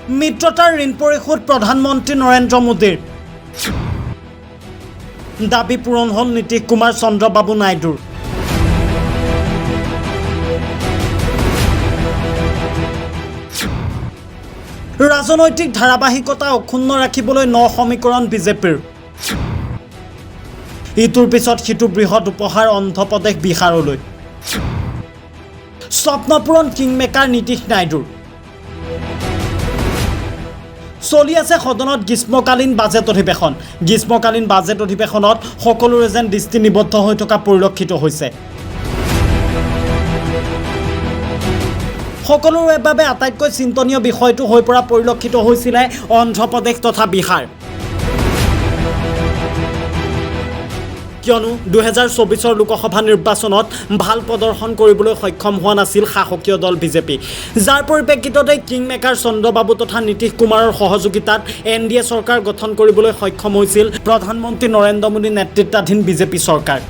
মিত্ৰতাৰ ঋণ পৰিশোধ প্ৰধানমন্ত্ৰী নৰেন্দ্ৰ মোদীৰ দাবী পূৰণ হ'ল নীতিশ কুমাৰ চন্দ্ৰবাবু নাইডুৰ। ৰাজনৈতিক ধাৰাবাহিকতা অক্ষুণ্ণ ৰাখিবলৈ 9 সমীকৰণ বিজেপিৰ। ইটোৰ পিছত সিটো বৃহৎ উপহাৰ অন্ধ্ৰপ্ৰদেশ বিহাৰলৈ। স্বপ্নপূৰণ কিংমেকাৰ নীতিশ নাইডুৰ। চলি আছে সদনত গ্ৰীষ্মকালীন বাজেট অধিৱেশন। গ্ৰীষ্মকালীন বাজেট অধিৱেশনত সকলোৰে যেন দৃষ্টি নিবদ্ধ হৈ থকা পৰিলক্ষিত হৈছে। সকলোৰে বাবে আটাইতকৈ চিন্তনীয় বিষয়টো হৈ পৰা পৰিলক্ষিত হৈছিলে অন্ধ্ৰপ্ৰদেশ তথা বিহাৰ। কিয়নো 2024 লোকসভা নিৰ্বাচনত ভাল প্ৰদৰ্শন কৰিবলৈ সক্ষম হোৱা নাছিল শাসকীয় দল বিজেপি, যাৰ পৰিপ্ৰেক্ষিততে কিংমেকাৰ চন্দ্ৰবাবু তথা নীতিশ কুমাৰৰ সহযোগিতাত NDA চৰকাৰ গঠন কৰিবলৈ সক্ষম হৈছিল প্ৰধানমন্ত্ৰী নৰেন্দ্ৰ মোদী নেতৃত্বাধীন বিজেপি চৰকাৰ।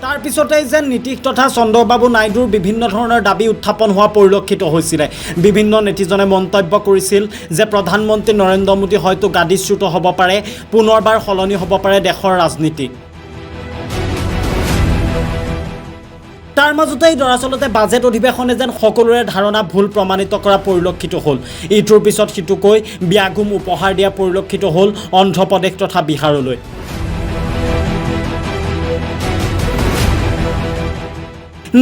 তাৰ পিছতেই যেন নীতিশ তথা চন্দ্ৰবাবু নাইডুৰ বিভিন্ন ধৰণৰ দাবী উত্থাপন হোৱা পৰিলক্ষিত হৈছিলে। বিভিন্ন নেতিজনে মন্তব্য কৰিছিল যে প্ৰধানমন্ত্ৰী নৰেন্দ্ৰ মোদী হয়তো গাদীচ্যুত হ'ব পাৰে, পুনৰবাৰ সলনি হ'ব পাৰে দেশৰ ৰাজনীতি। তাৰ মাজতেই দৰাচলতে বাজেট অধিৱেশনে যেন সকলোৰে ধাৰণা ভুল প্ৰমাণিত কৰা পৰিলক্ষিত হ'ল। ইটোৰ পিছত সিটোকৈ ব্যাগুম উপহাৰ দিয়া পৰিলক্ষিত হ'ল অন্ধ্ৰপ্ৰদেশ তথা বিহাৰলৈ।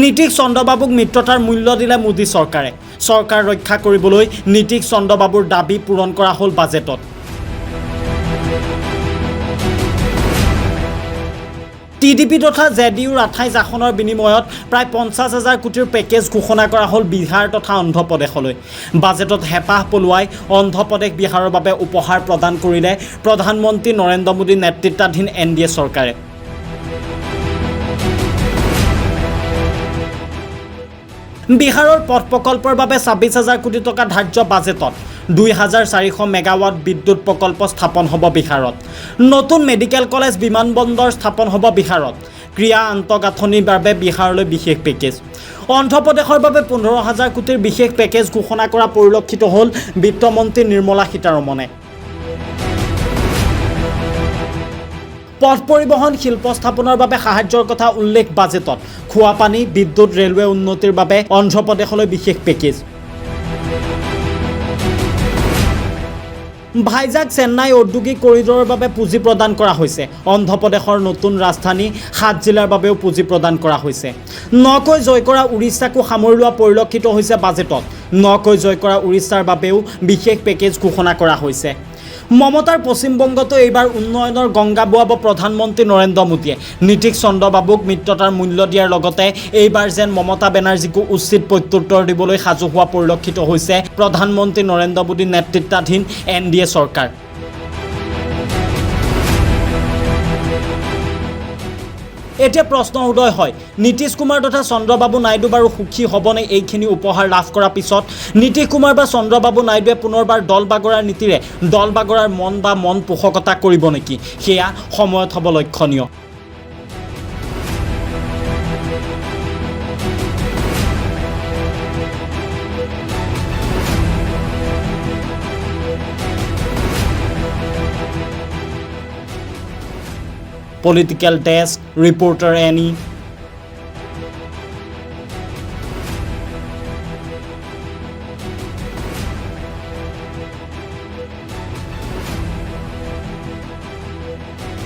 নীতিশ চন্দ্ৰবাবুক মিত্ৰতাৰ মূল্য দিলে মোদী চৰকাৰে। চৰকাৰ ৰক্ষা কৰিবলৈ নীতিশ চন্দ্ৰবাবুৰ দাবী পূৰণ কৰা হ'ল বাজেটত। TDP তথা JDUৰ 28 আসনৰ বিনিময়ত প্ৰায় 50,000 কোটিৰ পেকেজ ঘোষণা কৰা হ'ল বিহাৰ তথা অন্ধ্ৰপ্ৰদেশলৈ। বাজেটত হেঁপাহ পলুৱাই অন্ধ্ৰপ্ৰদেশ বিহাৰৰ বাবে উপহাৰ প্ৰদান কৰিলে প্ৰধানমন্ত্ৰী নৰেন্দ্ৰ মোদী নেতৃত্বাধীন NDA চৰকাৰে। বিহাৰৰ পথ প্ৰকল্পৰ বাবে 26,000 কোটি টকা ধাৰ্য বাজেটত 2,400 মেগাৱাট বিদ্যুৎ প্ৰকল্প স্থাপন হ'ব বিহাৰত। নতুন মেডিকেল কলেজ বিমানবন্দৰ স্থাপন হ'ব বিহাৰত। ক্ৰীড়া আন্তঃগাঁথনিৰ বাবে বিহাৰলৈ বিশেষ পেকেজ। অন্ধ্ৰপ্ৰদেশৰ বাবে 15,000 কোটিৰ বিশেষ পেকেজ ঘোষণা কৰা পৰিলক্ষিত হ'ল বিত্তমন্ত্ৰী নিৰ্মলা সীতাৰমণে। পথ পৰিবহণ শিল্প স্থাপনৰ বাবে সাহায্যৰ কথা উল্লেখ বাজেটত। খোৱাপানী, বিদ্যুৎ, ৰেলৱে উন্নতিৰ বাবে অন্ধ্ৰপ্ৰদেশলৈ বিশেষ পেকেজ। ভাইজাগ চেন্নাই ঔদ্যোগিক কৰিডৰৰ বাবে পুঁজি প্ৰদান কৰা হৈছে। অন্ধ্ৰপ্ৰদেশৰ নতুন ৰাজধানী 7 জিলাৰ বাবেও পুঁজি প্ৰদান কৰা হৈছে। 9কৈ জয় কৰা উৰিষ্যাকো সামৰি লোৱা পৰিলক্ষিত হৈছে বাজেটত। 9কৈ জয় কৰা উৰিষ্যাৰ বাবেও বিশেষ পেকেজ ঘোষণা কৰা হৈছে। মমতাৰ পশ্চিমবংগতো এইবাৰ উন্নয়নৰ গংগা বোৱাব প্ৰধানমন্ত্ৰী নৰেন্দ্ৰ মোদীয়ে। নীতিশ চন্দ্ৰবাবুক মিত্ৰতাৰ মূল্য দিয়াৰ লগতে এইবাৰ যেন মমতা বেনাৰ্জীকো উচিত প্ৰত্যুত্তৰ দিবলৈ সাজু হোৱা পৰিলক্ষিত হৈছে প্ৰধানমন্ত্ৰী নৰেন্দ্ৰ মোদী নেতৃত্বাধীন NDA চৰকাৰ। এতিয়া প্ৰশ্ন উদয় হয়, নীতিশ কুমাৰ তথা চন্দ্ৰবাবু নাইডু বাৰু সুখী হ'বনে এইখিনি উপহাৰ লাভ কৰাৰ পিছত? নীতিশ কুমাৰ বা চন্দ্ৰবাবু নাইডুৱে পুনৰবাৰ দল বাগৰাৰ নীতিৰে দল বাগৰাৰ মন পোষকতা কৰিব নেকি? সেয়া সময়ত হ'ব লক্ষণীয়। Political Desk, Reporter Annie.